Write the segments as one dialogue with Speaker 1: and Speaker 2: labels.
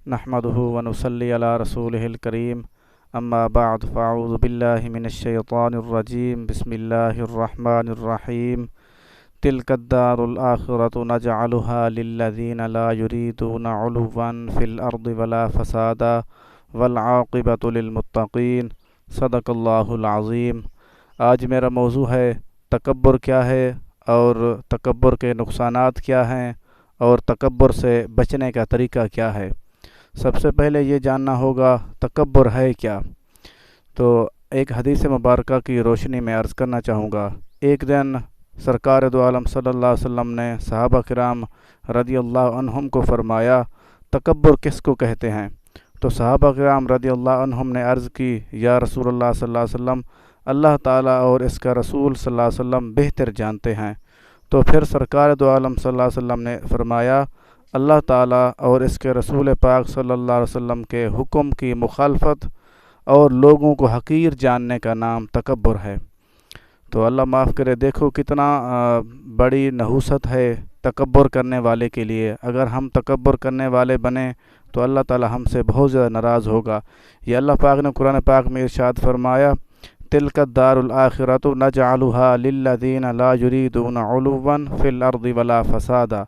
Speaker 1: نحمده ونصلي على رسوله الكريم اما بعد فاعوذ بالله من الشيطان الرجيم بسم الله الرحمن الرحيم تلك الدار الآخرة نجعلها للذين لا يريدون علوا في الأرض ولا فسادا والعاقبة للمتقين صدق اللہ العظیم۔ آج میرا موضوع ہے تکبر کیا ہے اور تکبر کے نقصانات کیا ہیں اور تکبر سے بچنے کا طریقہ کیا ہے۔ سب سے پہلے یہ جاننا ہوگا تکبر ہے کیا۔ تو ایک حدیث مبارکہ کی روشنی میں عرض کرنا چاہوں گا۔ ایک دن سرکار دو عالم صلی اللہ علیہ وسلم نے صحابہ کرام رضی اللہ عنہم کو فرمایا تکبر کس کو کہتے ہیں؟ تو صحابہ کرام رضی اللہ عنہم نے عرض کی یا رسول اللہ صلی اللہ علیہ وسلم، اللہ تعالیٰ اور اس کا رسول صلی اللہ علیہ وسلم بہتر جانتے ہیں۔ تو پھر سرکار دو عالم صلی اللہ علیہ وسلم نے فرمایا اللہ تعالیٰ اور اس کے رسول پاک صلی اللہ علیہ وسلم کے حکم کی مخالفت اور لوگوں کو حقیر جاننے کا نام تکبر ہے۔ تو اللہ معاف کرے، دیکھو کتنا بڑی نحوست ہے تکبر کرنے والے کے لیے۔ اگر ہم تکبر کرنے والے بنیں تو اللہ تعالیٰ ہم سے بہت زیادہ ناراض ہوگا۔ یہ اللہ پاک نے قرآن پاک میں ارشاد فرمایا تلک الدار الآخرۃ نجعلها للذین لا یریدون علوا فی الارض ولا فسادا،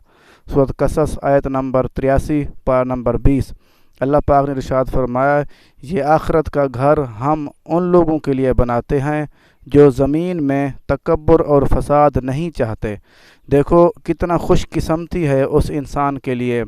Speaker 1: سورۃ قصص آیت نمبر 83 پارہ نمبر 20۔ اللہ پاک نے ارشاد فرمایا یہ آخرت کا گھر ہم ان لوگوں کے لیے بناتے ہیں جو زمین میں تکبر اور فساد نہیں چاہتے۔ دیکھو کتنا خوش قسمتی ہے اس انسان کے لیے۔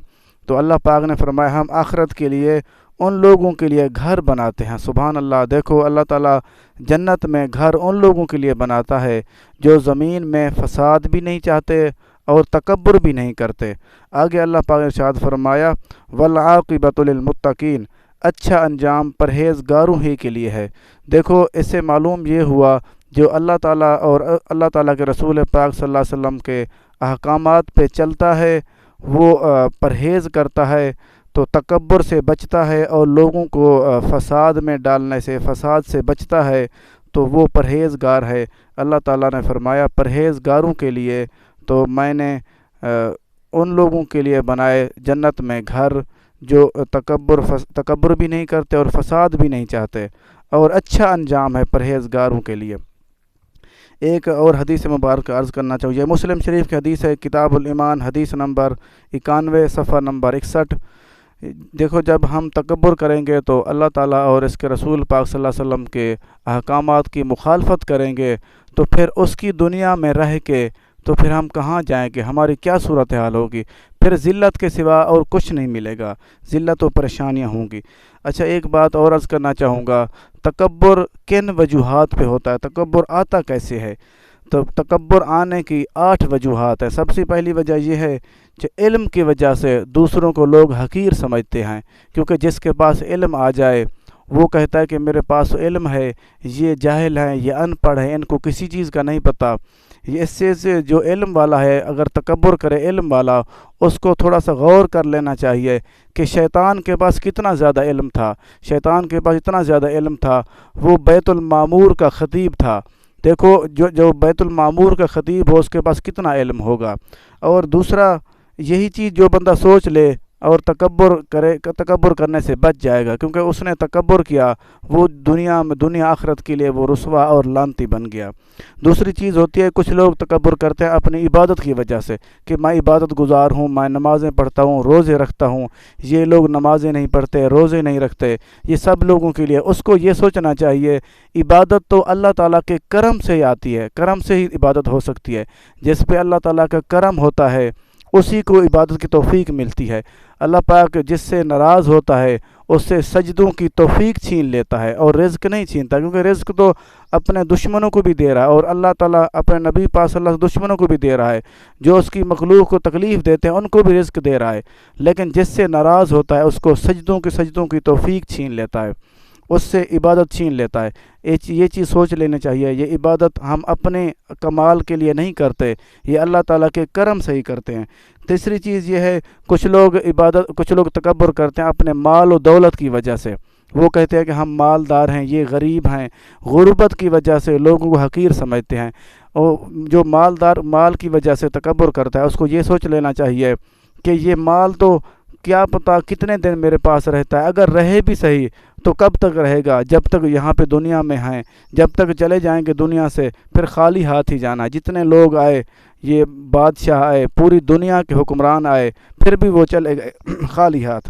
Speaker 1: تو اللہ پاک نے فرمایا ہم آخرت کے لیے ان لوگوں کے لیے گھر بناتے ہیں۔ سبحان اللہ، دیکھو اللہ تعالیٰ جنت میں گھر ان لوگوں کے لیے بناتا ہے جو زمین میں فساد بھی نہیں چاہتے اور تکبر بھی نہیں کرتے۔ آگے اللہ پاک نے ارشاد فرمایا والعاقبۃ للمتقین، اچھا انجام پرہیزگاروں ہی کے لیے ہے۔ دیکھو اس سے معلوم یہ ہوا جو اللہ تعالیٰ اور اللہ تعالیٰ کے رسول پاک صلی اللہ علیہ وسلم کے احکامات پہ چلتا ہے، وہ پرہیز کرتا ہے تو تکبر سے بچتا ہے اور لوگوں کو فساد میں ڈالنے سے، فساد سے بچتا ہے تو وہ پرہیزگار ہے۔ اللہ تعالیٰ نے فرمایا پرہیزگاروں کے لیے تو میں نے ان لوگوں کے لیے بنائے جنت میں گھر جو تکبر بھی نہیں کرتے اور فساد بھی نہیں چاہتے، اور اچھا انجام ہے پرہیزگاروں کے لیے۔ ایک اور حدیث مبارک عرض کرنا چاہیے، مسلم شریف کی حدیث ہے، کتاب الایمان حدیث نمبر 91 صفحہ نمبر 61۔ دیکھو جب ہم تکبر کریں گے تو اللہ تعالیٰ اور اس کے رسول پاک صلی اللہ علیہ وسلم کے احکامات کی مخالفت کریں گے تو پھر اس کی دنیا میں رہ کے تو پھر ہم کہاں جائیں گے، ہماری کیا صورتحال ہوگی؟ پھر ذلت کے سوا اور کچھ نہیں ملے گا، ذلت و پریشانیاں ہوں گی۔ اچھا ایک بات اور عرض کرنا چاہوں گا، تکبر کن وجوہات پہ ہوتا ہے، تکبر آتا کیسے ہے؟ تو تکبر آنے کی 8 وجوہات ہیں۔ سب سے پہلی وجہ یہ ہے کہ علم کی وجہ سے دوسروں کو لوگ حقیر سمجھتے ہیں، کیونکہ جس کے پاس علم آ جائے وہ کہتا ہے کہ میرے پاس علم ہے، یہ جاہل ہیں، یہ ان پڑھ ہیں، ان کو کسی چیز کا نہیں پتہ۔ یہ اس سے جو علم والا ہے اگر تکبر کرے علم والا، اس کو تھوڑا سا غور کر لینا چاہیے کہ شیطان کے پاس کتنا زیادہ علم تھا۔ شیطان کے پاس اتنا زیادہ علم تھا، وہ بیت المعمور کا خطیب تھا۔ دیکھو جو بیت المعمور کا خطیب ہو اس کے پاس کتنا علم ہوگا۔ اور دوسرا یہی چیز جو بندہ سوچ لے اور تکبر کرنے سے بچ جائے گا، کیونکہ اس نے تکبر کیا، وہ دنیا آخرت کے لیے وہ رسوا اور لعنتی بن گیا۔ دوسری چیز ہوتی ہے کچھ لوگ تکبر کرتے ہیں اپنی عبادت کی وجہ سے کہ میں عبادت گزار ہوں، میں نمازیں پڑھتا ہوں، روزے رکھتا ہوں۔ یہ لوگ نمازیں نہیں پڑھتے، روزے نہیں رکھتے، یہ سب لوگوں کے لیے۔ اس کو یہ سوچنا چاہیے عبادت تو اللہ تعالیٰ کے کرم سے ہی آتی ہے، کرم سے ہی عبادت ہو سکتی ہے۔ جس پہ اللہ تعالیٰ کا کرم ہوتا ہے اسی کو عبادت کی توفیق ملتی ہے۔ اللہ پاک جس سے ناراض ہوتا ہے اس سے سجدوں کی توفیق چھین لیتا ہے اور رزق نہیں چھینتا، کیونکہ رزق تو اپنے دشمنوں کو بھی دے رہا ہے، اور اللہ تعالیٰ اپنے نبی پاک صلی اللہ علیہ وسلم دشمنوں کو بھی دے رہا ہے، جو اس کی مخلوق کو تکلیف دیتے ہیں ان کو بھی رزق دے رہا ہے۔ لیکن جس سے ناراض ہوتا ہے اس کو سجدوں کی توفیق چھین لیتا ہے، اس سے عبادت چھین لیتا ہے۔ یہ چیز سوچ لینی چاہیے، یہ عبادت ہم اپنے کمال کے لیے نہیں کرتے، یہ اللہ تعالیٰ کے کرم سے ہی کرتے ہیں۔ تیسری چیز یہ ہے کچھ لوگ تکبر کرتے ہیں اپنے مال و دولت کی وجہ سے۔ وہ کہتے ہیں کہ ہم مالدار ہیں، یہ غریب ہیں۔ غربت کی وجہ سے لوگوں کو حقیر سمجھتے ہیں، اور جو مال کی وجہ سے تکبر کرتا ہے اس کو یہ سوچ لینا چاہیے کہ یہ مال تو کیا پتہ کتنے دن میرے پاس رہتا ہے، اگر رہے بھی صحیح تو کب تک رہے گا؟ جب تک یہاں پہ دنیا میں ہیں، جب تک چلے جائیں گے دنیا سے پھر خالی ہاتھ ہی جانا ہے۔ جتنے لوگ آئے، یہ بادشاہ آئے، پوری دنیا کے حکمران آئے، پھر بھی وہ چلے گئے خالی ہاتھ۔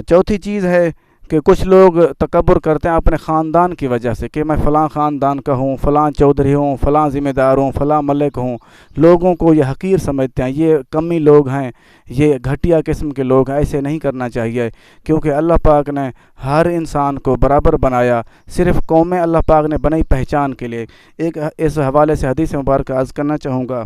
Speaker 1: چوتھی چیز ہے کہ کچھ لوگ تکبر کرتے ہیں اپنے خاندان کی وجہ سے کہ میں فلاں خاندان کا ہوں، فلاں چودھری ہوں، فلاں ذمہ دار ہوں، فلاں ملک ہوں۔ لوگوں کو یہ حقیر سمجھتے ہیں، یہ کمی لوگ ہیں، یہ گھٹیا قسم کے لوگ ہیں۔ ایسے نہیں کرنا چاہیے، کیونکہ اللہ پاک نے ہر انسان کو برابر بنایا، صرف قومیں اللہ پاک نے بنائی پہچان کے لیے۔ ایک اس حوالے سے حدیث مبارکہ عرض کرنا چاہوں گا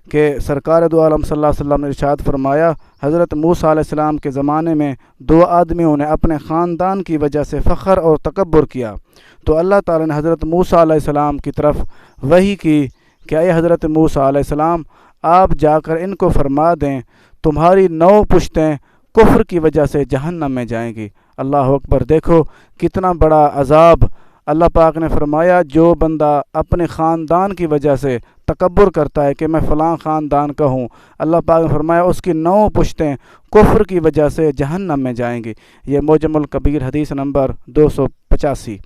Speaker 1: کہ سرکار دو عالم صلی اللہ علیہ وسلم نے ارشاد فرمایا، حضرت موسیٰ علیہ السلام کے زمانے میں دو آدمیوں نے اپنے خاندان کی وجہ سے فخر اور تکبر کیا، تو اللہ تعالی نے حضرت موسیٰ علیہ السلام کی طرف وحی کی کہ اے حضرت موسیٰ علیہ السلام، آپ جا کر ان کو فرما دیں تمہاری 9 پشتیں کفر کی وجہ سے جہنم میں جائیں گی۔ اللہ اکبر! دیکھو کتنا بڑا عذاب اللہ پاک نے فرمایا۔ جو بندہ اپنے خاندان کی وجہ سے تکبر کرتا ہے کہ میں فلاں خاندان کا ہوں، اللہ پاک نے فرمایا اس کی 9 پشتیں کفر کی وجہ سے جہنم میں جائیں گی۔ یہ معجم الکبیر حدیث نمبر 285۔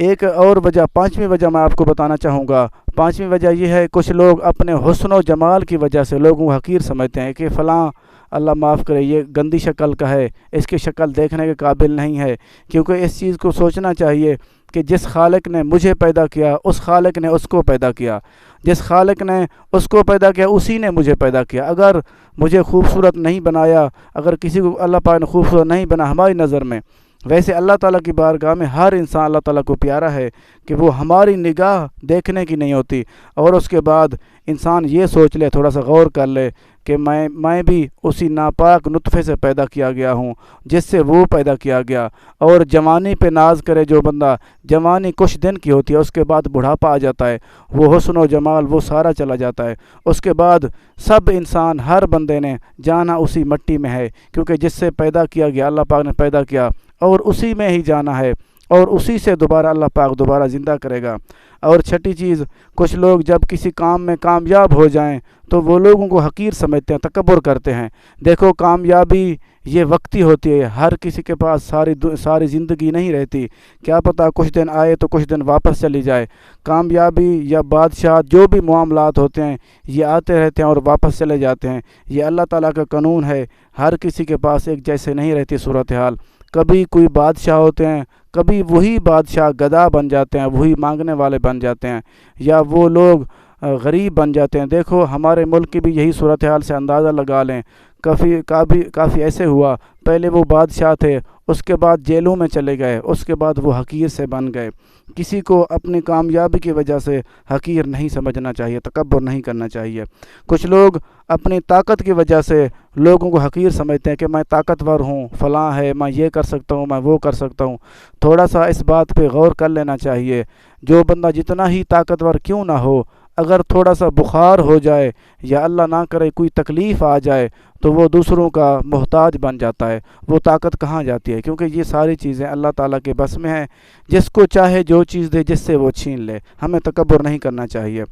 Speaker 1: ایک اور وجہ، 5ویں وجہ میں آپ کو بتانا چاہوں گا۔ 5ویں وجہ یہ ہے کچھ لوگ اپنے حسن و جمال کی وجہ سے لوگوں کو حقیر سمجھتے ہیں کہ فلاں، اللہ معاف کرے، یہ گندی شکل کا ہے، اس کی شکل دیکھنے کے قابل نہیں ہے۔ کیونکہ اس چیز کو سوچنا چاہیے کہ جس خالق نے مجھے پیدا کیا اس خالق نے اس کو پیدا کیا، جس خالق نے اس کو پیدا کیا اسی نے مجھے پیدا کیا۔ اگر مجھے خوبصورت نہیں بنایا، اگر کسی کو اللہ پاک نے خوبصورت نہیں بنا ہماری نظر میں، ویسے اللہ تعالیٰ کی بارگاہ میں ہر انسان اللہ تعالیٰ کو پیارا ہے کہ وہ ہماری نگاہ دیکھنے کی نہیں ہوتی۔ اور اس کے بعد انسان یہ سوچ لے، تھوڑا سا غور کر لے کہ میں بھی اسی ناپاک نطفے سے پیدا کیا گیا ہوں جس سے وہ پیدا کیا گیا۔ اور جوانی پہ ناز کرے جو بندہ، جوانی کچھ دن کی ہوتی ہے، اس کے بعد بڑھاپا آ جاتا ہے، وہ حسن و جمال وہ سارا چلا جاتا ہے۔ اس کے بعد سب انسان، ہر بندے نے جانا اسی مٹی میں ہے، کیونکہ جس سے پیدا کیا گیا اللہ پاک نے پیدا کیا اور اسی میں ہی جانا ہے، اور اسی سے دوبارہ اللہ پاک دوبارہ زندہ کرے گا۔ اور چھٹی چیز، کچھ لوگ جب کسی کام میں کامیاب ہو جائیں تو وہ لوگوں کو حقیر سمجھتے ہیں، تکبر کرتے ہیں۔ دیکھو کامیابی یہ وقتی ہوتی ہے، ہر کسی کے پاس ساری زندگی نہیں رہتی، کیا پتہ کچھ دن آئے تو کچھ دن واپس چلی جائے۔ کامیابی یا بادشاہ جو بھی معاملات ہوتے ہیں یہ آتے رہتے ہیں اور واپس چلے جاتے ہیں، یہ اللہ تعالیٰ کا قانون ہے۔ ہر کسی کے پاس ایک جیسے نہیں رہتی صورتحال، کبھی کوئی بادشاہ ہوتے ہیں، کبھی وہی بادشاہ گدھا بن جاتے ہیں، وہی مانگنے والے بن جاتے ہیں، یا وہ لوگ غریب بن جاتے ہیں۔ دیکھو ہمارے ملک کی بھی یہی صورتحال سے اندازہ لگا لیں، کافی ایسے ہوا، پہلے وہ بادشاہ تھے، اس کے بعد جیلوں میں چلے گئے، اس کے بعد وہ حقیر سے بن گئے۔ کسی کو اپنی کامیابی کی وجہ سے حقیر نہیں سمجھنا چاہیے، تکبر نہیں کرنا چاہیے۔ کچھ لوگ اپنی طاقت کی وجہ سے لوگوں کو حقیر سمجھتے ہیں کہ میں طاقتور ہوں، فلاں ہے، میں یہ کر سکتا ہوں، میں وہ کر سکتا ہوں۔ تھوڑا سا اس بات پہ غور کر لینا چاہیے، جو بندہ جتنا ہی طاقتور کیوں نہ ہو، اگر تھوڑا سا بخار ہو جائے یا اللہ نہ کرے کوئی تکلیف آ جائے تو وہ دوسروں کا محتاج بن جاتا ہے، وہ طاقت کہاں جاتی ہے؟ کیونکہ یہ ساری چیزیں اللہ تعالیٰ کے بس میں ہیں، جس کو چاہے جو چیز دے، جس سے وہ چھین لے۔ ہمیں تکبر نہیں کرنا چاہیے۔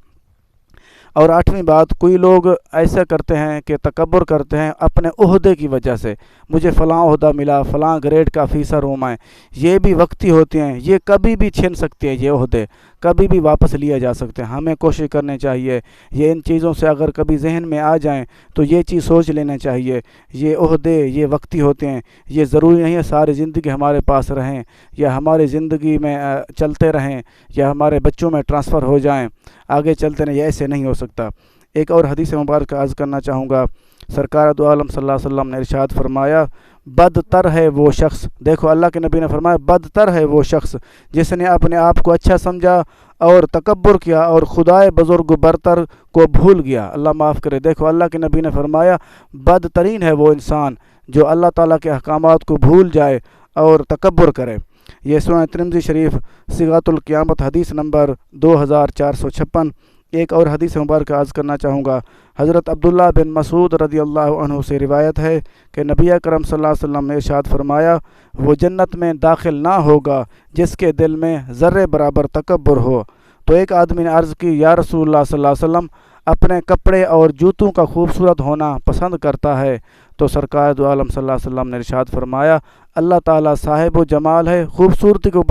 Speaker 1: اور 8ویں بات، کوئی لوگ ایسا کرتے ہیں کہ تکبر کرتے ہیں اپنے عہدے کی وجہ سے، مجھے فلاں عہدہ ملا، فلاں گریڈ کا آفیسر ہوں میں۔ یہ بھی وقتی ہوتے ہیں، یہ کبھی بھی چھن سکتے ہیں، یہ عہدے کبھی بھی واپس لیے جا سکتے ہیں۔ ہمیں کوشش کرنی چاہیے یہ ان چیزوں سے اگر کبھی ذہن میں آ جائیں تو یہ چیز سوچ لینا چاہیے، یہ عہدے یہ وقتی ہوتے ہیں، یہ ضروری نہیں ہے ساری زندگی ہمارے پاس رہیں، یا ہماری زندگی میں چلتے رہیں، یا ہمارے بچوں میں ٹرانسفر ہو جائیں، آگے چلتے رہیں، یہ ایسے نہیں ہو سکتا۔ ایک اور حدیث مبارکہ عرض کرنا چاہوں گا، سرکار دو عالم صلی اللہ علیہ وسلم نے ارشاد فرمایا، بدتر ہے وہ شخص، دیکھو اللہ کے نبی نے فرمایا بدتر ہے وہ شخص جس نے اپنے آپ کو اچھا سمجھا اور تکبر کیا اور خدائے بزرگ برتر کو بھول گیا۔ اللہ معاف کرے، دیکھو اللہ کے نبی نے فرمایا بدترین ہے وہ انسان جو اللہ تعالیٰ کے احکامات کو بھول جائے اور تکبر کرے۔ یہ سنن ترمذی شریف صیغۃ القیامت حدیث نمبر 2456۔ ایک اور حدیث مبارکہ عرض کرنا چاہوں گا، حضرت عبداللہ بن مسعود رضی اللہ عنہ سے روایت ہے کہ نبی اکرم صلی اللہ علیہ وسلم نے ارشاد فرمایا، وہ جنت میں داخل نہ ہوگا جس کے دل میں ذرے برابر تکبر ہو۔ تو ایک آدمی نے عرض کی، یا رسول اللہ صلی اللہ علیہ وسلم، اپنے کپڑے اور جوتوں کا خوبصورت ہونا پسند کرتا ہے تو سرکار دو عالم صلی اللہ علیہ وسلم نے ارشاد فرمایا اللہ تعالیٰ صاحب و جمال ہے، خوبصورتی کو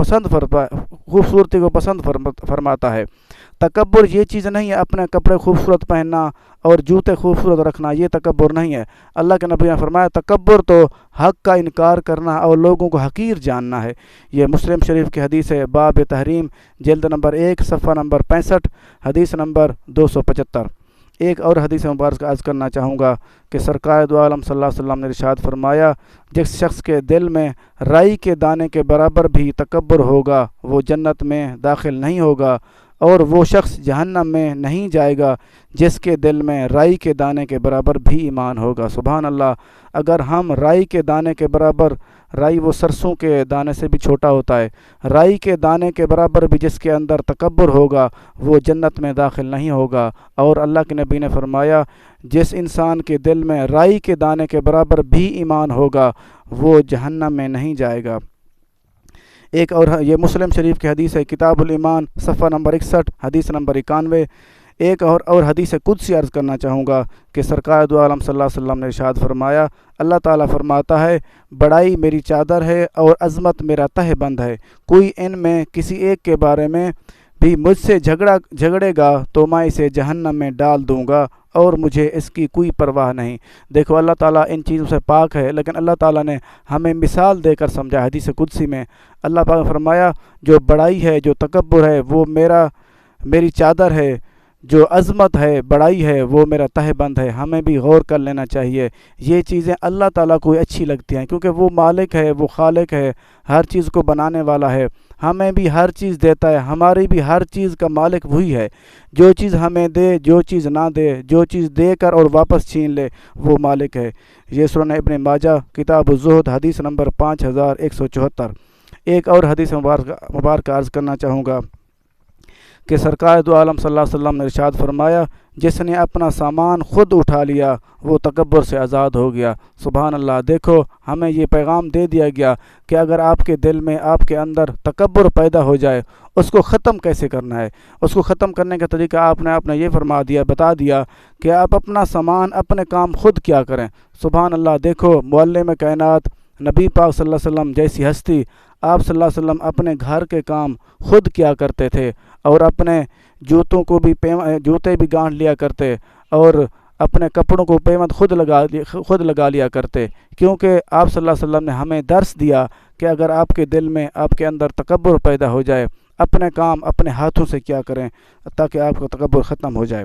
Speaker 1: پسند فرماتا ہے۔ تکبر یہ چیز نہیں ہے اپنے کپڑے خوبصورت پہننا اور جوتے خوبصورت رکھنا، یہ تکبر نہیں ہے۔ اللہ کے نبی نے فرمایا تکبر تو حق کا انکار کرنا اور لوگوں کو حقیر جاننا ہے۔ یہ مسلم شریف کی حدیث ہے، باب تحریم، جلد نمبر 1 صفحہ نمبر 65، حدیث نمبر 275۔ ایک اور حدیث مبارک عرض کرنا چاہوں گا کہ سرکار دو عالم صلی اللہ علیہ وسلم نے ارشاد فرمایا جس شخص کے دل میں رائی کے دانے کے برابر بھی تکبر ہوگا وہ جنت میں داخل نہیں ہوگا، اور وہ شخص جہنم میں نہیں جائے گا جس کے دل میں رائی کے دانے کے برابر بھی ایمان ہوگا۔ سبحان اللہ، اگر ہم رائی کے دانے کے برابر، رائی وہ سرسوں کے دانے سے بھی چھوٹا ہوتا ہے، رائی کے دانے کے برابر بھی جس کے اندر تکبر ہوگا وہ جنت میں داخل نہیں ہوگا۔ اور اللہ کے نبی نے فرمایا جس انسان کے دل میں رائی کے دانے کے برابر بھی ایمان ہوگا وہ جہنم میں نہیں جائے گا۔ ایک اور یہ مسلم شریف کی حدیث ہے، کتاب الایمان صفحہ نمبر 61، حدیث نمبر 91۔ ایک اور حدیث قدسی عرض کرنا چاہوں گا کہ سرکار دو عالم صلی اللہ علیہ وسلم نے ارشاد فرمایا اللہ تعالیٰ فرماتا ہے بڑائی میری چادر ہے اور عظمت میرا تہ بند ہے، کوئی ان میں کسی ایک کے بارے میں بھی مجھ سے جھگڑے گا تو میں اسے جہنم میں ڈال دوں گا اور مجھے اس کی کوئی پرواہ نہیں۔ دیکھو اللہ تعالیٰ ان چیزوں سے پاک ہے، لیکن اللہ تعالیٰ نے ہمیں مثال دے کر سمجھا۔ حدیث قدسی میں اللہ پاک نے فرمایا جو بڑائی ہے، جو تکبر ہے وہ میری چادر ہے، جو عظمت ہے، بڑائی ہے وہ میرا تہ بند ہے۔ ہمیں بھی غور کر لینا چاہیے، یہ چیزیں اللہ تعالیٰ کو اچھی لگتی ہیں کیونکہ وہ مالک ہے، وہ خالق ہے، ہر چیز کو بنانے والا ہے، ہمیں بھی ہر چیز دیتا ہے، ہماری بھی ہر چیز کا مالک وہی ہے۔ جو چیز ہمیں دے، جو چیز نہ دے، جو چیز دے کر اور واپس چھین لے، وہ مالک ہے۔ یہ سنن ابن ماجہ کتاب الزہد حدیث نمبر 5174۔ ایک اور حدیث مبارک عرض کرنا چاہوں گا کہ سرکار دو عالم صلی اللہ علیہ وسلم نے ارشاد فرمایا جس نے اپنا سامان خود اٹھا لیا وہ تکبر سے آزاد ہو گیا۔ سبحان اللہ، دیکھو ہمیں یہ پیغام دے دیا گیا کہ اگر آپ کے دل میں، آپ کے اندر تکبر پیدا ہو جائے اس کو ختم کیسے کرنا ہے۔ اس کو ختم کرنے کا طریقہ آپ نے یہ بتا دیا کہ آپ اپنا سامان، اپنے کام خود کیا کریں۔ سبحان اللہ، دیکھو معلم کائنات نبی پاک صلی اللہ علیہ وسلم جیسی ہستی، آپ صلی اللہ علیہ وسلم اپنے گھر کے کام خود کیا کرتے تھے اور اپنے جوتے بھی گانٹھ لیا کرتے اور اپنے کپڑوں کو پیمند خود لگا لیا کرتے، کیونکہ آپ صلی اللہ علیہ وسلم نے ہمیں درس دیا کہ اگر آپ کے دل میں، آپ کے اندر تکبر پیدا ہو جائے، اپنے کام اپنے ہاتھوں سے کیا کریں تاکہ آپ کا تکبر ختم ہو جائے۔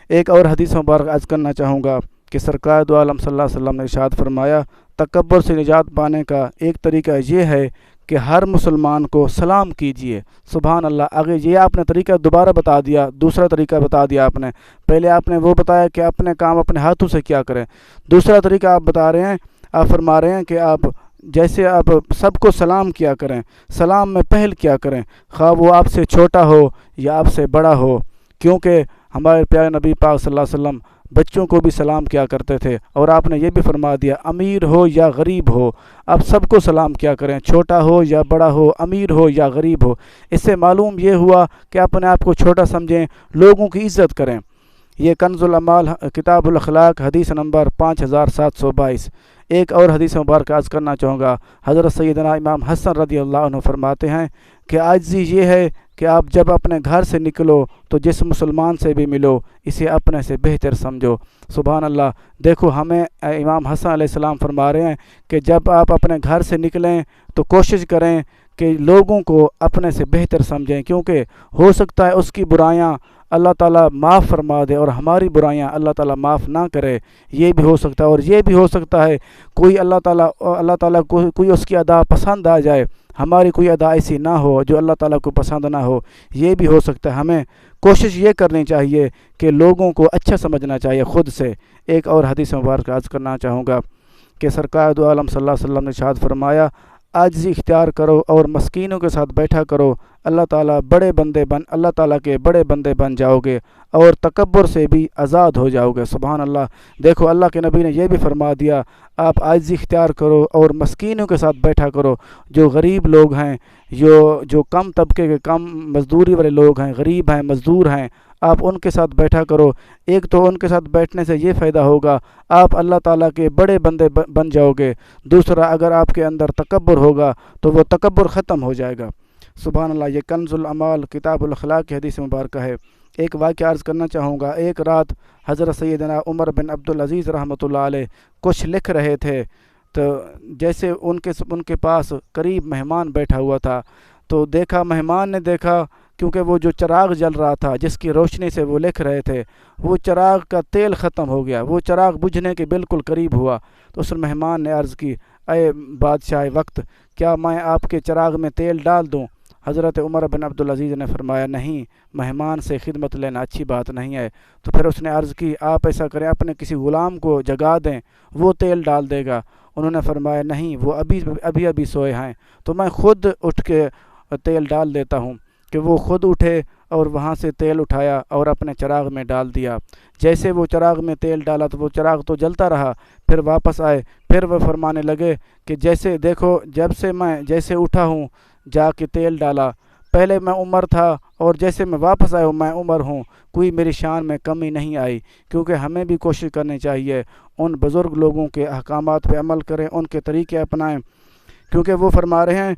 Speaker 1: ایک اور حدیث مبارک عرض کرنا چاہوں گا کہ سرکار دو عالم صلی اللہ علیہ وسلم نے ارشاد فرمایا تکبر سے نجات پانے کا ایک طریقہ یہ ہے کہ ہر مسلمان کو سلام کیجیے۔ سبحان اللہ، آگے یہ آپ نے طریقہ دوبارہ بتا دیا، دوسرا طریقہ بتا دیا آپ نے۔ پہلے آپ نے وہ بتایا کہ اپنے کام اپنے ہاتھوں سے کیا کریں، دوسرا طریقہ آپ بتا رہے ہیں، آپ فرما رہے ہیں کہ آپ جیسے آپ سب کو سلام کیا کریں، سلام میں پہل کیا کریں، خواہ وہ آپ سے چھوٹا ہو یا آپ سے بڑا ہو، کیونکہ ہمارے پیارے نبی پاک صلی اللہ علیہ وسلم بچوں کو بھی سلام کیا کرتے تھے، اور آپ نے یہ بھی فرما دیا امیر ہو یا غریب ہو آپ سب کو سلام کیا کریں، چھوٹا ہو یا بڑا ہو، امیر ہو یا غریب ہو۔ اس سے معلوم یہ ہوا کہ اپنے آپ کو چھوٹا سمجھیں، لوگوں کی عزت کریں۔ یہ کنز الاعمال کتاب الاخلاق حدیث نمبر 5722۔ ایک اور حدیث مبارک عرض کرنا چاہوں گا، حضرت سیدنا امام حسن رضی اللہ عنہ فرماتے ہیں کہ عاجزی یہ ہے کہ آپ جب اپنے گھر سے نکلو تو جس مسلمان سے بھی ملو اسے اپنے سے بہتر سمجھو۔ سبحان اللہ، دیکھو ہمیں امام حسن علیہ السلام فرما رہے ہیں کہ جب آپ اپنے گھر سے نکلیں تو کوشش کریں کہ لوگوں کو اپنے سے بہتر سمجھیں، کیونکہ ہو سکتا ہے اس کی برائیاں اللہ تعالیٰ معاف فرما دے اور ہماری برائیاں اللہ تعالیٰ معاف نہ کرے، یہ بھی ہو سکتا ہے۔ اور یہ بھی ہو سکتا ہے کوئی اللہ تعالیٰ کو کوئی اس کی ادا پسند آ جائے، ہماری کوئی ادا ایسی نہ ہو جو اللہ تعالیٰ کو پسند نہ ہو، یہ بھی ہو سکتا ہے۔ ہمیں کوشش یہ کرنی چاہیے کہ لوگوں کو اچھا سمجھنا چاہیے خود سے۔ ایک اور حدیث مبارک عرض کرنا چاہوں گا کہ سرکار دو عالم صلی اللہ علیہ وسلم نے ارشاد فرمایا عاجزی اختیار کرو اور مسکینوں کے ساتھ بیٹھا کرو، اللہ تعالیٰ کے بڑے بندے بن جاؤ گے اور تکبر سے بھی آزاد ہو جاؤ گے۔ سبحان اللہ۔ دیکھو اللہ کے نبی نے یہ بھی فرما دیا، آپ عاجزی اختیار کرو اور مسکینوں کے ساتھ بیٹھا کرو، جو غریب لوگ ہیں، جو کم طبقے کے، کم مزدوری والے لوگ ہیں، غریب ہیں، مزدور ہیں، آپ ان کے ساتھ بیٹھا کرو۔ ایک تو ان کے ساتھ بیٹھنے سے یہ فائدہ ہوگا، آپ اللہ تعالیٰ کے بڑے بندے بن جاؤ گے۔ دوسرا، اگر آپ کے اندر تکبر ہوگا تو وہ تکبر ختم ہو جائے گا۔ سبحان اللہ۔ یہ کنز الاعمال کتاب الاخلاق کی حدیث مبارکہ ہے۔ ایک واقعہ عرض کرنا چاہوں گا۔ ایک رات حضرت سیدنا عمر بن عبدالعزیز رحمۃ اللہ علیہ کچھ لکھ رہے تھے، تو جیسے ان کے پاس قریب مہمان بیٹھا ہوا تھا، تو مہمان نے دیکھا، کیونکہ وہ جو چراغ جل رہا تھا جس کی روشنی سے وہ لکھ رہے تھے، وہ چراغ کا تیل ختم ہو گیا، وہ چراغ بجھنے کے بالکل قریب ہوا۔ تو اس مہمان نے عرض کی، اے بادشاہ وقت، کیا میں آپ کے چراغ میں تیل ڈال دوں؟ حضرت عمر بن عبدالعزیز نے فرمایا، نہیں، مہمان سے خدمت لینا اچھی بات نہیں ہے۔ تو پھر اس نے عرض کی، آپ ایسا کریں، اپنے کسی غلام کو جگا دیں، وہ تیل ڈال دے گا۔ انہوں نے فرمایا، نہیں، وہ ابھی سوئے ہیں، تو میں خود اٹھ کے تیل ڈال دیتا ہوں۔ کہ وہ خود اٹھے اور وہاں سے تیل اٹھایا اور اپنے چراغ میں ڈال دیا۔ جیسے وہ چراغ میں تیل ڈالا تو وہ چراغ تو جلتا رہا۔ پھر واپس آئے، پھر وہ فرمانے لگے کہ جیسے دیکھو، جب سے میں جیسے اٹھا ہوں جا کے تیل ڈالا، پہلے میں عمر تھا اور جیسے میں واپس آیا ہوں میں عمر ہوں، کوئی میری شان میں کمی نہیں آئی۔ کیونکہ ہمیں بھی کوشش کرنی چاہیے ان بزرگ لوگوں کے احکامات پہ عمل کریں، ان کے طریقے اپنائیں، کیونکہ وہ فرما رہے ہیں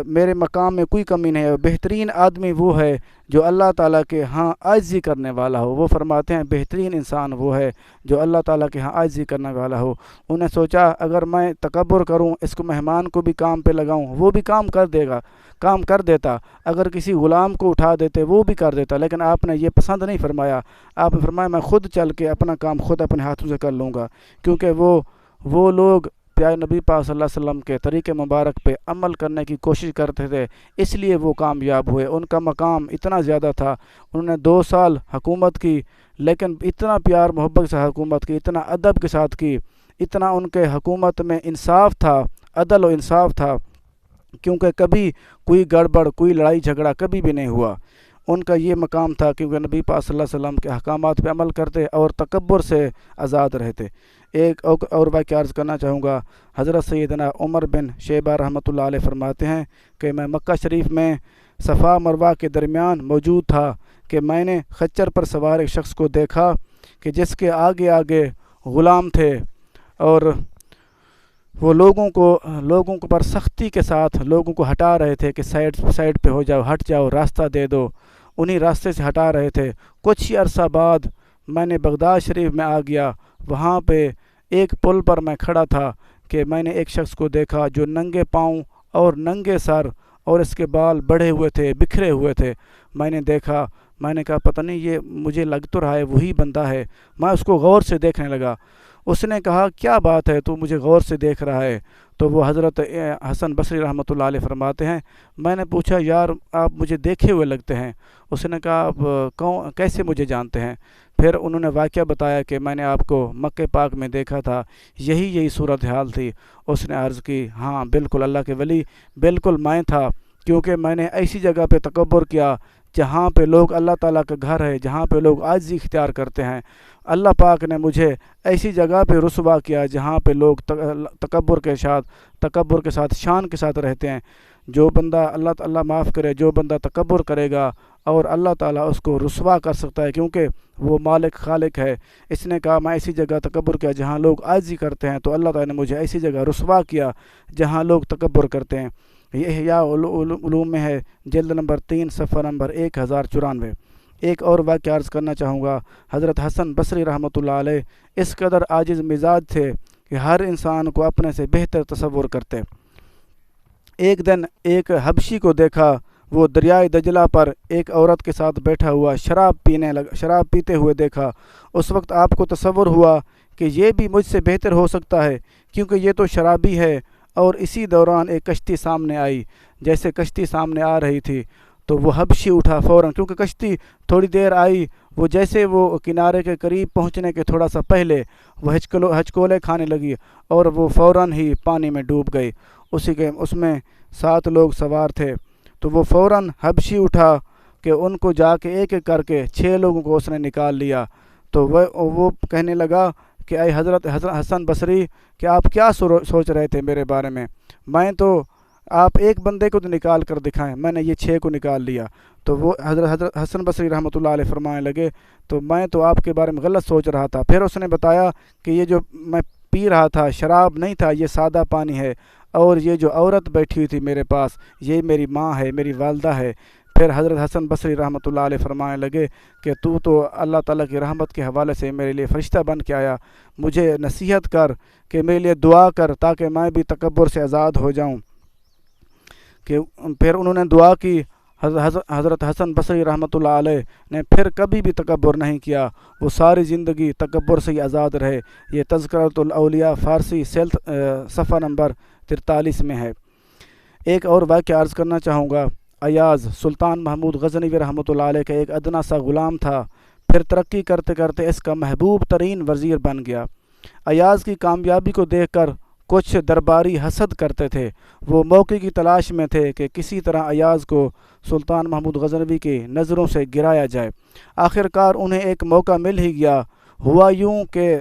Speaker 1: میرے مقام میں کوئی کمی نہیں ہے۔ بہترین آدمی وہ ہے جو اللہ تعالیٰ کے ہاں عاجزی کرنے والا ہو۔ وہ فرماتے ہیں بہترین انسان وہ ہے جو اللہ تعالیٰ کے ہاں عاجزی کرنے والا ہو۔ انہیں سوچا اگر میں تکبر کروں، اس کو مہمان کو بھی کام پہ لگاؤں، وہ بھی کام کر دیتا، اگر کسی غلام کو اٹھا دیتے وہ بھی کر دیتا، لیکن آپ نے یہ پسند نہیں فرمایا۔ آپ نے فرمایا میں خود چل کے اپنا کام خود اپنے ہاتھوں سے کر لوں گا، کیونکہ وہ لوگ پیارے نبی پاک صلی اللہ علیہ وسلم کے طریقے مبارک پہ عمل کرنے کی کوشش کرتے تھے، اس لیے وہ کامیاب ہوئے۔ ان کا مقام اتنا زیادہ تھا، انہوں نے 2 سال حکومت کی، لیکن اتنا پیار محبت سے حکومت کی، اتنا ادب کے ساتھ کی، اتنا ان کے حکومت میں انصاف تھا، عدل و انصاف تھا، کیونکہ کبھی کوئی گڑبڑ، کوئی لڑائی جھگڑا کبھی بھی نہیں ہوا۔ ان کا یہ مقام تھا کیونکہ نبی پاک صلی اللہ علیہ وسلم کے احکامات پہ عمل کرتے اور تکبر سے آزاد رہتے۔ ایک اور واقعہ عرض کرنا چاہوں گا۔ حضرت سیدنا عمر بن شیبہ رحمۃ اللہ علیہ فرماتے ہیں کہ میں مکہ شریف میں صفا مروہ کے درمیان موجود تھا کہ میں نے خچر پر سوار ایک شخص کو دیکھا کہ جس کے آگے آگے غلام تھے، اور وہ لوگوں کو پر سختی کے ساتھ لوگوں کو ہٹا رہے تھے کہ سائڈ پہ ہو جاؤ، ہٹ جاؤ، راستہ دے دو، انہی راستے سے ہٹا رہے تھے۔ کچھ ہی عرصہ بعد میں نے بغداد شریف میں آ گیا، وہاں پہ ایک پل پر میں کھڑا تھا کہ میں نے ایک شخص کو دیکھا جو ننگے پاؤں اور ننگے سر اور اس کے بال بڑھے ہوئے تھے، بکھرے ہوئے تھے۔ میں نے دیکھا، میں نے کہا پتہ نہیں، یہ مجھے لگ تو رہا ہے وہی بندہ ہے۔ میں اس کو غور سے دیکھنے لگا۔ اس نے کہا کیا بات ہے، تو مجھے غور سے دیکھ رہا ہے؟ تو وہ حضرت حسن بصری رحمۃ اللہ علیہ فرماتے ہیں، میں نے پوچھا یار آپ مجھے دیکھے ہوئے لگتے ہیں۔ اس نے کہا آپ کیسے مجھے جانتے ہیں؟ پھر انہوں نے واقعہ بتایا کہ میں نے آپ کو مکہ پاک میں دیکھا تھا، یہی صورتحال تھی۔ اس نے عرض کی ہاں بالکل اللہ کے ولی، بالکل میں تھا، کیونکہ میں نے ایسی جگہ پہ تکبر کیا جہاں پہ لوگ اللہ تعالیٰ کا گھر ہے، جہاں پہ لوگ عاجزی اختیار کرتے ہیں۔ اللہ پاک نے مجھے ایسی جگہ پہ رسوا کیا جہاں پہ لوگ تکبر کے ساتھ شان کے ساتھ رہتے ہیں۔ جو بندہ اللہ معاف کرے، جو بندہ تکبر کرے گا اور اللہ تعالیٰ اس کو رسوا کر سکتا ہے، کیونکہ وہ مالک خالق ہے۔ اس نے کہا میں ایسی جگہ تکبر کیا جہاں لوگ عاجزی کرتے ہیں، تو اللہ تعالیٰ نے مجھے ایسی جگہ رسوا کیا جہاں لوگ تکبر کرتے ہیں۔ یہ احیاء علوم میں ہے، جلد نمبر 3 صفحہ نمبر 1094۔ ایک اور واقعہ عرض کرنا چاہوں گا۔ حضرت حسن بصری رحمۃ اللہ علیہ اس قدر عاجز مزاج تھے کہ ہر انسان کو اپنے سے بہتر تصور کرتے۔ ایک دن ایک حبشی کو دیکھا، وہ دریائے دجلہ پر ایک عورت کے ساتھ بیٹھا ہوا شراب پیتے ہوئے دیکھا۔ اس وقت آپ کو تصور ہوا کہ یہ بھی مجھ سے بہتر ہو سکتا ہے، کیونکہ یہ تو شرابی ہے۔ اور اسی دوران ایک کشتی سامنے آئی۔ جیسے کشتی سامنے آ رہی تھی تو وہ حبشی اٹھا فوراً، کیونکہ کشتی تھوڑی دیر آئی، جیسے وہ کنارے کے قریب پہنچنے کے تھوڑا سا پہلے وہ ہچکولے کھانے لگی اور وہ فوراً ہی پانی میں ڈوب گئی۔ اس میں 7 لوگ سوار تھے۔ تو وہ فوراً حبشی اٹھا کہ ان کو جا کے ایک ایک کر کے 6 لوگوں کو اس نے نکال لیا۔ تو وہ کہنے لگا کہ اے حضرت حسن بصری کہ آپ کیا سوچ رہے تھے میرے بارے میں تو آپ ایک بندے کو تو نکال کر دکھائیں، میں نے یہ 6 کو نکال لیا۔ تو وہ حضرت حسن بصری رحمۃ اللہ علیہ فرمانے لگے تو میں تو آپ کے بارے میں غلط سوچ رہا تھا۔ پھر اس نے بتایا کہ یہ جو میں پی رہا تھا شراب نہیں تھا، یہ سادہ پانی ہے، اور یہ جو عورت بیٹھی ہوئی تھی میرے پاس یہ میری ماں ہے، میری والدہ ہے۔ پھر حضرت حسن بصری رحمۃ اللہ علیہ فرمانے لگے کہ تو اللہ تعالیٰ کی رحمت کے حوالے سے میرے لیے فرشتہ بن کے آیا، مجھے نصیحت کر کہ میرے لیے دعا کر تاکہ میں بھی تکبر سے آزاد ہو جاؤں۔ کہ پھر انہوں نے دعا کی۔ حضرت حسن بصری رحمۃ اللہ علیہ نے پھر کبھی بھی تکبر نہیں کیا، وہ ساری زندگی تکبر سے ہی آزاد رہے۔ یہ تذکرۃ الاولیاء فارسی صفحہ نمبر 43 میں ہے۔ ایک اور واقعہ عرض کرنا چاہوں گا۔ ایاز سلطان محمود غزنوی رحمۃ اللہ علیہ کا ایک ادنا سا غلام تھا، پھر ترقی کرتے کرتے اس کا محبوب ترین وزیر بن گیا۔ ایاز کی کامیابی کو دیکھ کر کچھ درباری حسد کرتے تھے، وہ موقع کی تلاش میں تھے کہ کسی طرح ایاز کو سلطان محمود غزنوی کی نظروں سے گرایا جائے۔ آخر کار انہیں ایک موقع مل ہی گیا۔ ہوا یوں کہ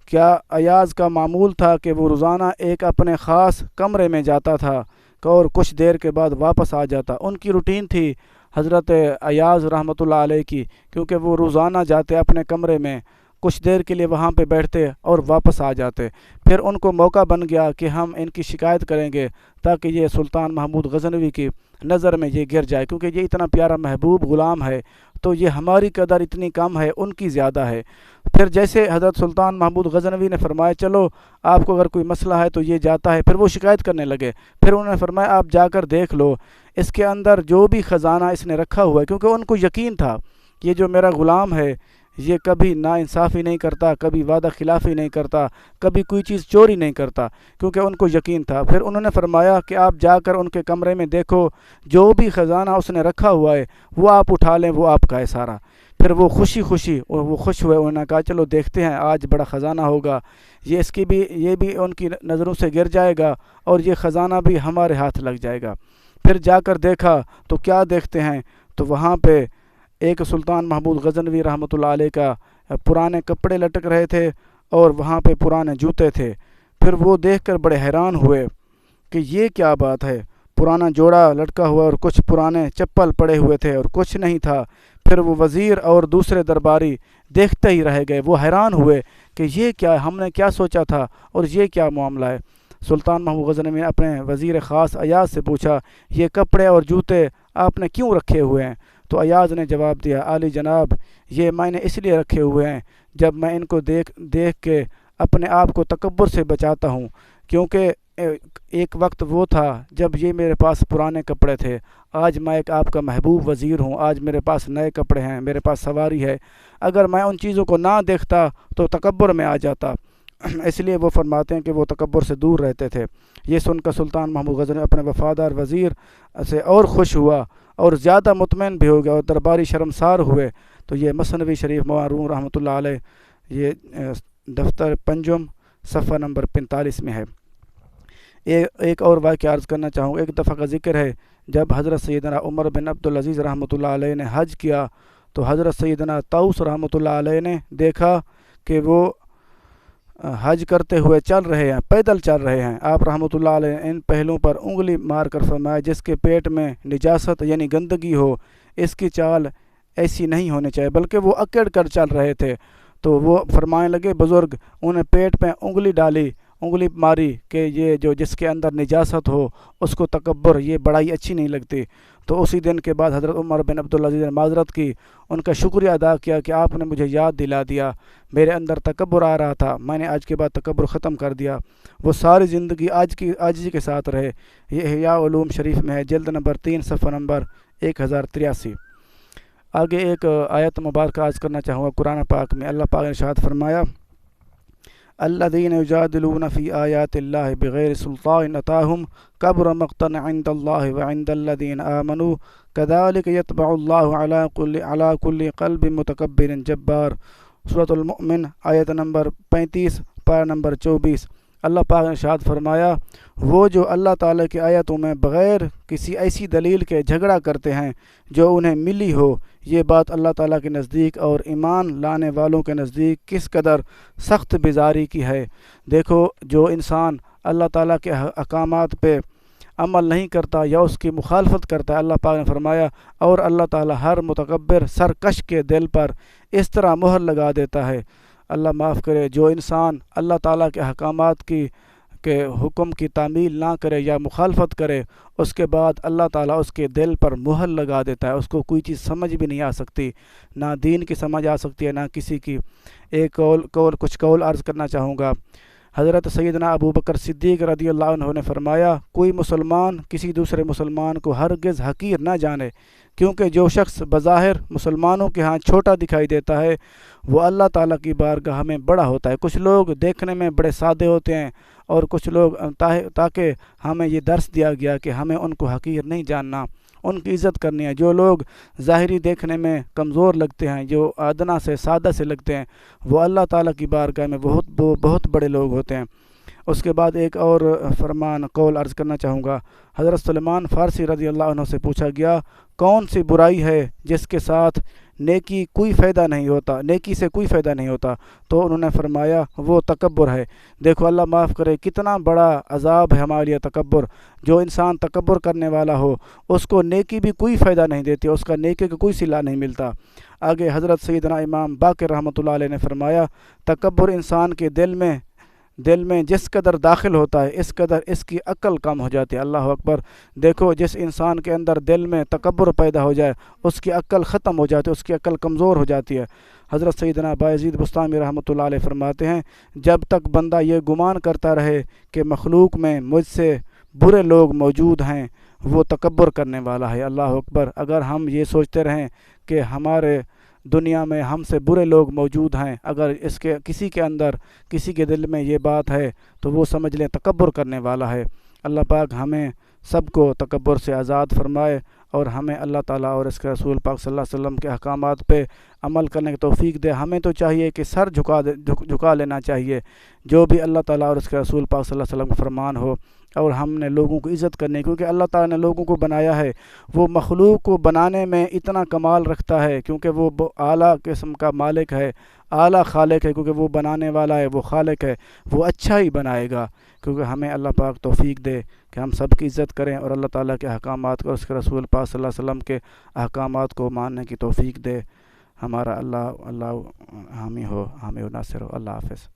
Speaker 1: کیا ایاز کا معمول تھا کہ وہ روزانہ ایک اپنے خاص کمرے میں جاتا تھا اور کچھ دیر کے بعد واپس آ جاتا۔ ان کی روٹین تھی حضرت ایاز رحمۃ اللہ علیہ کی، کیونکہ وہ روزانہ جاتے اپنے کمرے میں، کچھ دیر کے لیے وہاں پہ بیٹھتے اور واپس آ جاتے۔ پھر ان کو موقع بن گیا کہ ہم ان کی شکایت کریں گے تاکہ یہ سلطان محمود غزنوی کی نظر میں یہ گر جائے، کیونکہ یہ اتنا پیارا محبوب غلام ہے تو یہ ہماری قدر اتنی کم ہے، ان کی زیادہ ہے۔ پھر جیسے حضرت سلطان محمود غزنوی نے فرمایا چلو آپ کو اگر کوئی مسئلہ ہے تو یہ جاتا ہے، پھر وہ شکایت کرنے لگے۔ پھر انہوں نے فرمایا آپ جا کر دیکھ لو اس کے اندر جو بھی خزانہ اس نے رکھا ہوا ہے، کیونکہ ان کو یقین تھا یہ جو میرا غلام ہے یہ کبھی ناانصافی نہیں کرتا، کبھی وعدہ خلافی نہیں کرتا، کبھی کوئی چیز چوری نہیں کرتا، کیونکہ ان کو یقین تھا۔ پھر انہوں نے فرمایا کہ آپ جا کر ان کے کمرے میں دیکھو، جو بھی خزانہ اس نے رکھا ہوا ہے وہ آپ اٹھا لیں، وہ آپ کا ہے سارا۔ پھر وہ خوش ہوئے، انہوں نے کہا چلو دیکھتے ہیں آج بڑا خزانہ ہوگا، یہ بھی ان کی نظروں سے گر جائے گا اور یہ خزانہ بھی ہمارے ہاتھ لگ جائے گا۔ پھر جا کر دیکھا تو کیا دیکھتے ہیں، تو وہاں پہ ایک سلطان محمود غزنوی رحمۃ اللہ علیہ کا پرانے کپڑے لٹک رہے تھے اور وہاں پہ پرانے جوتے تھے۔ پھر وہ دیکھ کر بڑے حیران ہوئے کہ یہ کیا بات ہے، پرانا جوڑا لٹکا ہوا اور کچھ پرانے چپل پڑے ہوئے تھے اور کچھ نہیں تھا۔ پھر وہ وزیر اور دوسرے درباری دیکھتے ہی رہ گئے، وہ حیران ہوئے کہ یہ کیا، ہم نے کیا سوچا تھا اور یہ کیا معاملہ ہے۔ سلطان محمود غزنوی نے اپنے وزیر خاص ایاز سے پوچھا یہ کپڑے اور جوتے آپ نے کیوں رکھے ہوئے ہیں؟ تو ایاز نے جواب دیا عالی جناب یہ میں نے اس لیے رکھے ہوئے ہیں جب میں ان کو دیکھ کے اپنے آپ کو تکبر سے بچاتا ہوں، کیونکہ ایک وقت وہ تھا جب یہ میرے پاس پرانے کپڑے تھے، آج میں ایک آپ کا محبوب وزیر ہوں، آج میرے پاس نئے کپڑے ہیں، میرے پاس سواری ہے، اگر میں ان چیزوں کو نہ دیکھتا تو تکبر میں آ جاتا۔ اس لیے وہ فرماتے ہیں کہ وہ تکبر سے دور رہتے تھے۔ یہ سن کر سلطان محمود غزنوی اپنے وفادار وزیر سے اور خوش ہوا اور زیادہ مطمئن بھی ہو گیا اور درباری شرمسار ہوئے۔ تو یہ مثنوی شریف معروم رحمۃ اللہ علیہ، یہ دفتر پنجم صفحہ نمبر 45 میں ہے۔ ایک اور واقعہ عرض کرنا چاہوں گا۔ ایک دفعہ کا ذکر ہے جب حضرت سیدنا عمر بن عبدالعزیز رحمۃ اللہ علیہ نے حج کیا تو حضرت سیدنا طاؤس رحمۃ اللہ علیہ نے دیکھا کہ وہ حج کرتے ہوئے چل رہے ہیں، پیدل چل رہے ہیں۔ آپ رحمۃ اللہ علیہ نے ان پہلوؤں پر انگلی مار کر فرمایا جس کے پیٹ میں نجاست یعنی گندگی ہو اس کی چال ایسی نہیں ہونی چاہیے، بلکہ وہ اکڑ کر چل رہے تھے۔ تو وہ فرمانے لگے بزرگ انہیں پیٹ میں انگلی ماری کہ یہ جو جس کے اندر نجاست ہو اس کو تکبر، یہ بڑائی اچھی نہیں لگتی۔ تو اسی دن کے بعد حضرت عمر بن عبدالعزیز نے معذرت کی، ان کا شکریہ ادا کیا کہ آپ نے مجھے یاد دلا دیا، میرے اندر تکبر آ رہا تھا، میں نے آج کے بعد تکبر ختم کر دیا۔ وہ ساری زندگی عاجزی کے ساتھ رہے۔ یہ احیاء علوم شریف میں ہے، جلد نمبر 3 صفحہ نمبر 1083۔ آگے ایک آیت مبارکہ عرض کرنا چاہوں گا قرآن پاک میں۔ اللہ پاک نے ارشاد فرمایا الذین یجادلون فی آیات اللہ بغیر سلطان اتاہم کبر مقتا عند اللہ وعند الذین آمنوا کذالک یطبع اللہ علی کل قلب متکبر جبار۔ سورۃ المؤمن آیت نمبر 35 پارہ نمبر 24۔ اللہ پاک نے ارشاد فرمایا وہ جو اللہ تعالیٰ کی آیتوں میں بغیر کسی ایسی دلیل کے جھگڑا کرتے ہیں جو انہیں ملی ہو، یہ بات اللہ تعالیٰ کے نزدیک اور ایمان لانے والوں کے نزدیک کس قدر سخت بیزاری کی ہے۔ دیکھو جو انسان اللہ تعالیٰ کے احکامات پہ عمل نہیں کرتا یا اس کی مخالفت کرتا ہے، اللہ پاک نے فرمایا اور اللہ تعالیٰ ہر متکبر سرکش کے دل پر اس طرح مہر لگا دیتا ہے۔ اللہ معاف کرے، جو انسان اللہ تعالیٰ کے احکامات کے حکم کی تعمیل نہ کرے یا مخالفت کرے، اس کے بعد اللہ تعالیٰ اس کے دل پر مہر لگا دیتا ہے، اس کو کوئی چیز سمجھ بھی نہیں آ سکتی، نہ دین کی سمجھ آ سکتی ہے نہ کسی کی۔ ایک کچھ قول عرض کرنا چاہوں گا۔ حضرت سیدنا ابو بکر صدیق رضی اللہ عنہ نے فرمایا کوئی مسلمان کسی دوسرے مسلمان کو ہرگز حقیر نہ جانے، کیونکہ جو شخص بظاہر مسلمانوں کے ہاں چھوٹا دکھائی دیتا ہے وہ اللہ تعالیٰ کی بارگاہ میں بڑا ہوتا ہے۔ کچھ لوگ دیکھنے میں بڑے سادے ہوتے ہیں اور کچھ لوگ تاکہ ہمیں یہ درس دیا گیا کہ ہمیں ان کو حقیر نہیں جاننا، ان کی عزت کرنی ہے۔ جو لوگ ظاہری دیکھنے میں کمزور لگتے ہیں، جو ادنا سے سادہ سے لگتے ہیں، وہ اللہ تعالیٰ کی بارگاہ میں بہت بڑے لوگ ہوتے ہیں۔ اس کے بعد ایک اور قول عرض کرنا چاہوں گا۔ حضرت سلمان فارسی رضی اللہ عنہ سے پوچھا گیا کون سی برائی ہے جس کے ساتھ نیکی سے کوئی فائدہ نہیں ہوتا، تو انہوں نے فرمایا وہ تکبر ہے۔ دیکھو اللہ معاف کرے کتنا بڑا عذاب ہے ہمارے لیے تکبر۔ جو انسان تکبر کرنے والا ہو اس کو نیکی بھی کوئی فائدہ نہیں دیتی، اس کا نیکی کا کوئی صلہ نہیں ملتا۔ آگے حضرت سیدنا امام باقر رحمۃ اللہ علیہ نے فرمایا تکبر انسان کے دل میں جس قدر داخل ہوتا ہے اس قدر اس کی عقل کم ہو جاتی ہے۔ اللہ اکبر۔ دیکھو جس انسان کے اندر دل میں تکبر پیدا ہو جائے اس کی عقل ختم ہو جاتی ہے، اس کی عقل کمزور ہو جاتی ہے۔ حضرت سیدنا بایزید بستامی رحمۃ اللہ علیہ فرماتے ہیں جب تک بندہ یہ گمان کرتا رہے کہ مخلوق میں مجھ سے برے لوگ موجود ہیں وہ تکبر کرنے والا ہے۔ اللہ اکبر۔ اگر ہم یہ سوچتے رہیں کہ ہمارے دنیا میں ہم سے برے لوگ موجود ہیں، اگر کسی کے اندر کسی کے دل میں یہ بات ہے تو وہ سمجھ لیں تکبر کرنے والا ہے۔ اللہ پاک ہمیں سب کو تکبر سے آزاد فرمائے اور ہمیں اللہ تعالیٰ اور اس کے رسول پاک صلی اللہ علیہ وسلم کے احکامات پہ عمل کرنے کی توفیق دے۔ ہمیں تو چاہیے کہ سر جھکا لینا چاہیے جو بھی اللہ تعالیٰ اور اس کے رسول پاک صلی اللہ علیہ وسلم کا فرمان ہو، اور ہم نے لوگوں کو عزت کرنی، کیونکہ اللہ تعالیٰ نے لوگوں کو بنایا ہے، وہ مخلوق کو بنانے میں اتنا کمال رکھتا ہے کیونکہ وہ اعلیٰ قسم کا مالک ہے، اعلیٰ خالق ہے، کیونکہ وہ بنانے والا ہے، وہ خالق ہے، وہ اچھا ہی بنائے گا۔ کیونکہ ہمیں اللہ پاک توفیق دے کہ ہم سب کی عزت کریں اور اللہ تعالیٰ کے احکامات کو، اس کے رسول پاک صلی اللہ علیہ وسلم کے احکامات کو ماننے کی توفیق دے۔ ہمارا اللہ حامی ہو، حامی و ناصر ہو۔ اللہ حافظ۔